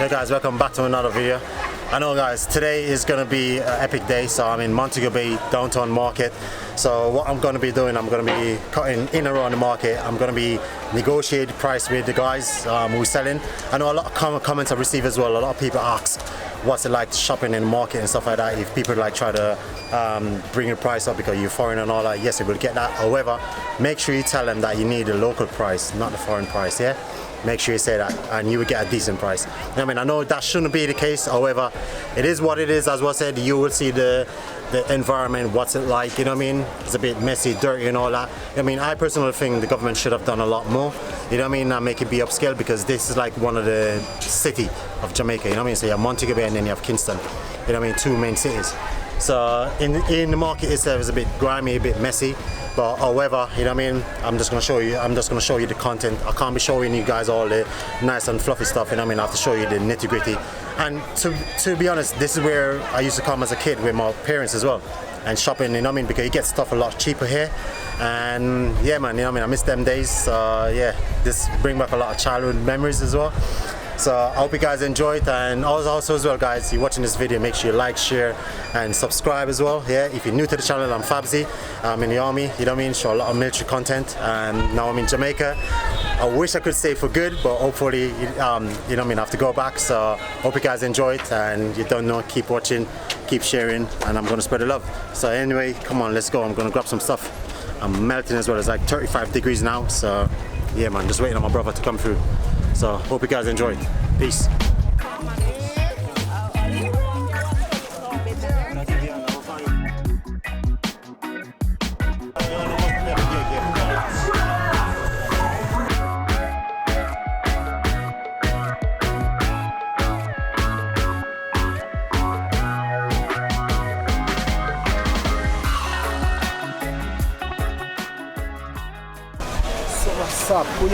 Hey guys, welcome back to another video. I know guys, today is going to be an epic day. So I'm in Montego Bay downtown market. So what I'm going to be doing, I'm going to be cutting in around the market. I'm going to be negotiating price with the guys who's selling. I know a lot of comments I receive as well. A lot of people ask what's it like shopping in the market and stuff like that. If people like try to bring your price up because you're foreign and all that, yes, you will get that. However, make sure you tell them that you need the local price, not the foreign price, yeah? Make sure you say that and you will get a decent price. I mean, I know that shouldn't be the case, however, it is what it is. As was said, you will see the environment, what's it like, you know what I mean? It's a bit messy, dirty and all that. I mean, I personally think the government should have done a lot more, you know what I mean, and make it be upscale, because this is like one of the city of Jamaica, you know what I mean? So you have Montego Bay and then you have Kingston, you know what I mean, two main cities. So in the market itself is a bit grimy, a bit messy, but however, you know what I mean, I'm just gonna show you the content. I can't be showing you guys all the nice and fluffy stuff, you know what I mean? I have to show you the nitty-gritty. And to be honest, this is where I used to come as a kid with my parents as well, and shopping, you know what I mean, because you get stuff a lot cheaper here. And yeah man, you know what I mean, I miss them days. So yeah, this bring back a lot of childhood memories as well. So I hope you guys enjoyed, and also as well guys, you're watching this video, make sure you like, share and subscribe as well. Yeah, if you're new to the channel, I'm Fabziy, I'm in the army, you know what I mean, show a lot of military content, and now I'm in Jamaica. I wish I could stay for good, but hopefully you know what I mean, I have to go back. So hope you guys enjoyed, and you don't know, keep watching, keep sharing, and I'm gonna spread the love. So anyway, come on, let's go. I'm gonna grab some stuff. I'm melting as well. It's like 35 degrees now, so yeah man, just waiting on my brother to come through. So hope you guys enjoyed. Peace. What's up, you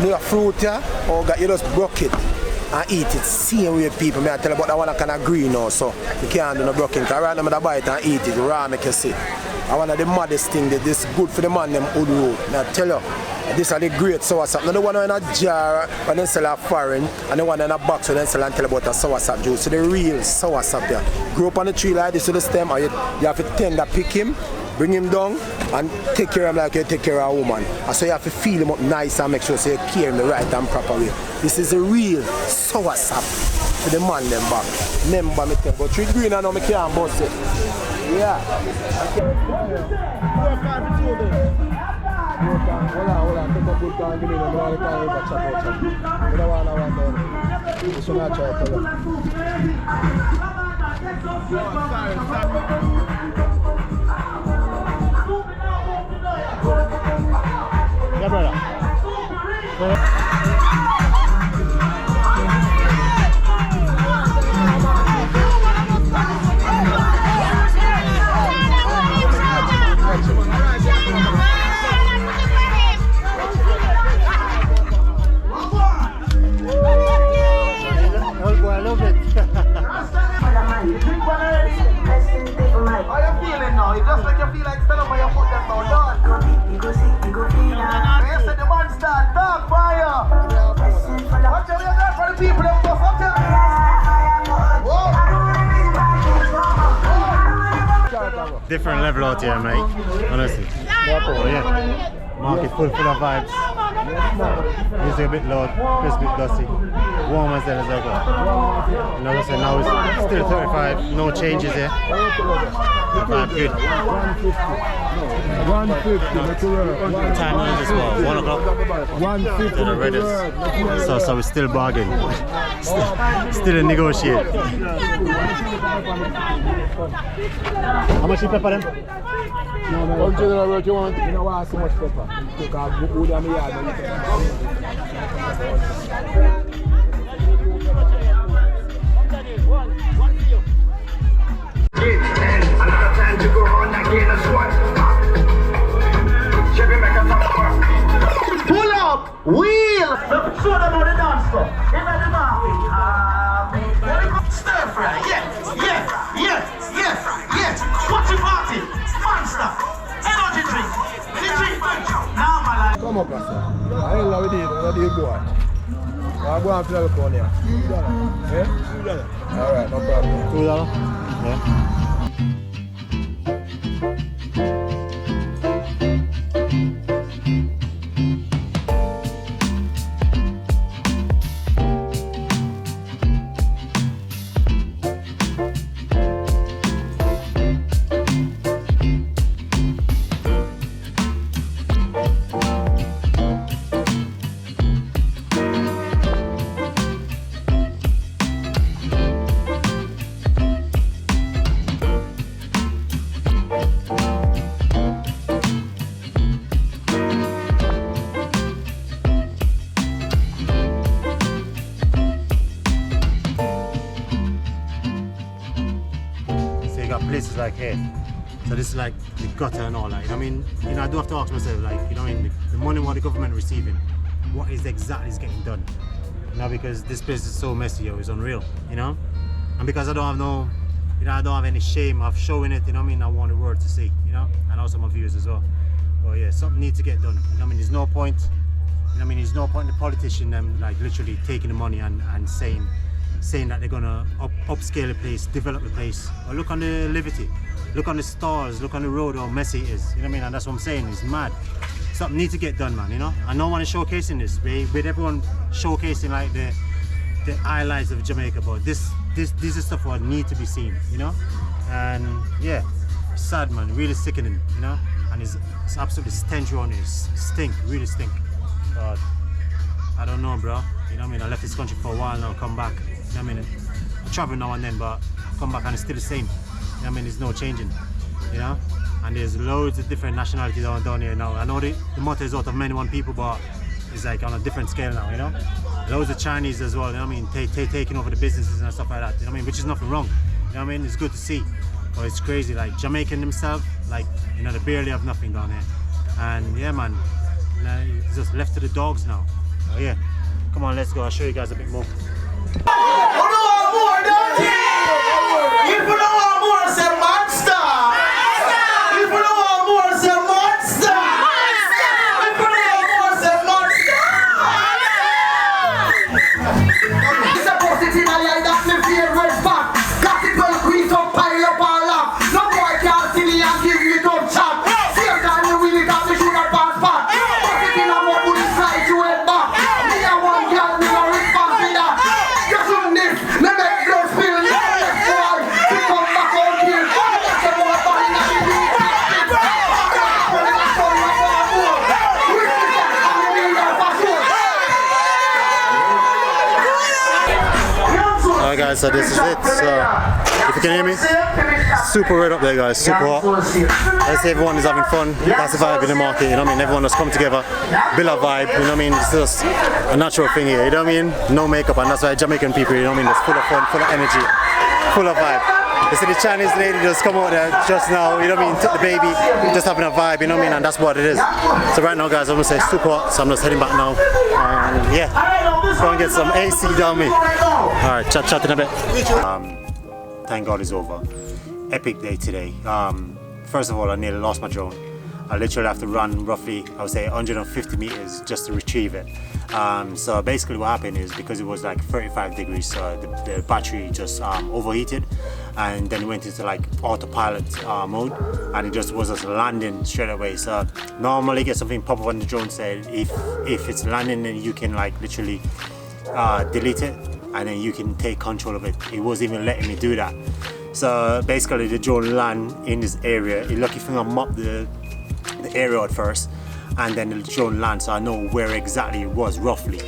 know a fruit here, or you just broke it and eat it. Same way people, I tell you about that one I can agree now, so you can't do no broken. Because right now I buy it and eat it, raw make you see. And one of the maddest things that this good for the man them old road. Now I tell you, this are the great soursop. Now the one in a jar when they sell a foreign, and the one in a box when they sell and tell about a soursop juice. So the real soursop there. Grow up on the tree like this with the stem, and you have to tender pick him, bring him down and take care of him like you take care of a woman. And so you have to feel him up nice and make sure so you care him the right and proper way. This is a real soursop for the man them back. Remember me tell, but 3 green and now I can't bust it. Yeah. Hold on, take a good time, give me the money, chop. You don't want to do this one I try to yeah, brother. Different level out here, mate. Honestly. Yeah. Market full of vibes. Music a bit loud, crisp, a bit dusty. Warm as well as I go. You know what I'm saying? Now it's still 35, no changes here. The vibe good. 150. Time is as well, 1 o'clock. 150 to the Redders. So we still bargain. Still a negotiate. How much you pay for them? What general you want? You know why so much pepper? Because good on the yard. Another time to go on again, a swat. Pull up, wheel. Show them how the dance go. In the market. Stir fry, yes. Watch it party, monster, energy drink. Now my life. Come up, sir. I love it, boy. I'll go and fill up on here. $2. Yeah? $2. Alright, no problem. $2? Yeah. Places like here, so this is like the gutter and all that. You know what I mean? You know, I do have to ask myself, like, you know, what I mean, the money what the government receiving, what is exactly is getting done? You know, because this place is so messy, yo, it's unreal. You know, and because I don't have no, you know, I don't have any shame of showing it. You know what I mean? I want the world to see. You know, and also my viewers as well. But yeah, something needs to get done. You know what I mean? There's no point. You know what I mean? There's no point in the politician them like literally taking the money and saying that they're gonna upscale the place, develop the place. But look on the liberty, look on the stars, look on the road how messy it is. You know what I mean? And that's what I'm saying, it's mad. Something needs to get done, man, you know? And no one is showcasing this, with everyone showcasing like the highlights of Jamaica, but this is stuff what need to be seen, you know? And yeah, sad, man, really sickening, you know? And it's absolutely stench on it, stink, really stink. But I don't know, bro. You know what I mean? I left this country for a while now, come back. You know what I mean? I travel now and then, but come back and it's still the same. You know what I mean? There's no changing, you know? And there's loads of different nationalities down here now. I know the motto is out of many one people, but it's like on a different scale now, you know? Loads of Chinese as well, you know what I mean? Taking over the businesses and stuff like that, you know what I mean? Which is nothing wrong, you know what I mean? It's good to see, but it's crazy. Like Jamaican themselves, like, you know, they barely have nothing down here. And yeah, man, it's just left to the dogs now. Oh yeah, come on, let's go. I'll show you guys a bit more. Guys, so this is it. So if you can hear me, super red up there, guys, super hot. Let's say everyone is having fun. That's the vibe in the market, you know what I mean? Everyone has come together, build a vibe, you know what I mean? It's just a natural thing here, you know what I mean? No makeup, and that's why Jamaican people, you know what I mean? It's full of fun, full of energy, full of vibe. You see the Chinese lady just come out there just now, you know what I mean? Took the baby, just having a vibe, you know what I mean? And that's what it is. So right now, guys, I'm gonna say super hot, so I'm just heading back now. And yeah, go and get some AC down me. Alright, chat in a bit. Thank God it's over. Epic day today. First of all, I nearly lost my drone. I literally have to run roughly, I would say 150 meters just to retrieve it. So basically what happened is because it was like 35 degrees, so the battery just overheated, and then it went into like autopilot mode, and it just was landing straight away. So normally get something pop up on the drone said if it's landing, then you can like literally delete it, and then you can take control of it. It wasn't even letting me do that. So basically the drone land in this area. It's lucky thing I mopped the area at first, and then the drone land, so I know where exactly it was roughly.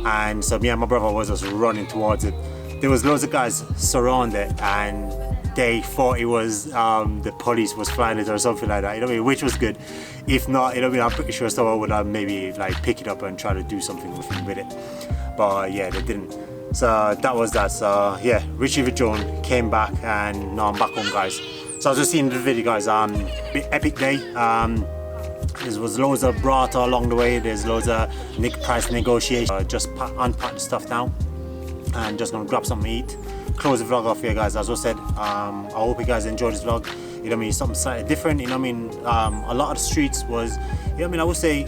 And so me and my brother was just running towards it. There was loads of guys surrounded, and they thought it was the police was flying it or something like that, you know what I mean? Which was good. If not, you know what I mean, I'm pretty sure someone would have maybe like pick it up and try to do something with it. But yeah, they didn't. So that was that. So yeah, retrieved the drone, came back, and now I'm back home, guys. So I was just seeing the video, guys. Epic day. There was loads of brought along the way. There's loads of price negotiation. Just unpack the stuff now, and just gonna grab something to eat. Close the vlog off here, guys. As I said, I hope you guys enjoyed this vlog. You know what I mean? Something slightly different. You know what I mean? A lot of the streets was, you know what I mean? I would say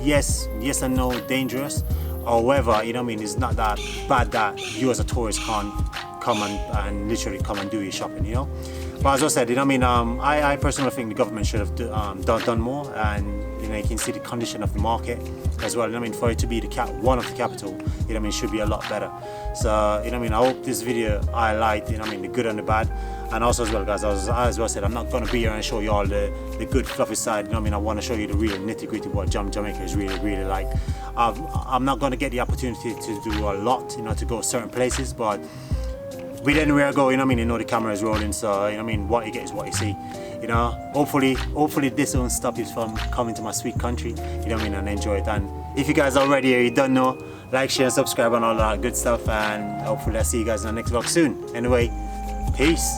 yes and no, dangerous. However, you know what I mean, it's not that bad that you as a tourist can't come and literally come and do your shopping, you know. But as I said, you know what I mean, I personally think the government should have done more, and you know, you can see the condition of the market as well. You know what I mean, for it to be one of the capital, you know what I mean, should be a lot better. So you know what I mean, I hope this video highlight, you know what I mean, the good and the bad. And also as well, guys, I as well said, I'm not going to be here and show you all the good fluffy side. You know what I mean, I want to show you the real nitty-gritty what Jamaica is really like. I'm not going to get the opportunity to do a lot, you know, to go certain places, but with anywhere I go, you know what I mean, you know the camera is rolling, so you know what I mean, what you get is what you see. You know, hopefully this won't stop you from coming to my sweet country, you know what I mean, and enjoy it. And if you guys are already here, you don't know, like, share, subscribe and all that good stuff, and hopefully I'll see you guys in the next vlog soon. Anyway, peace.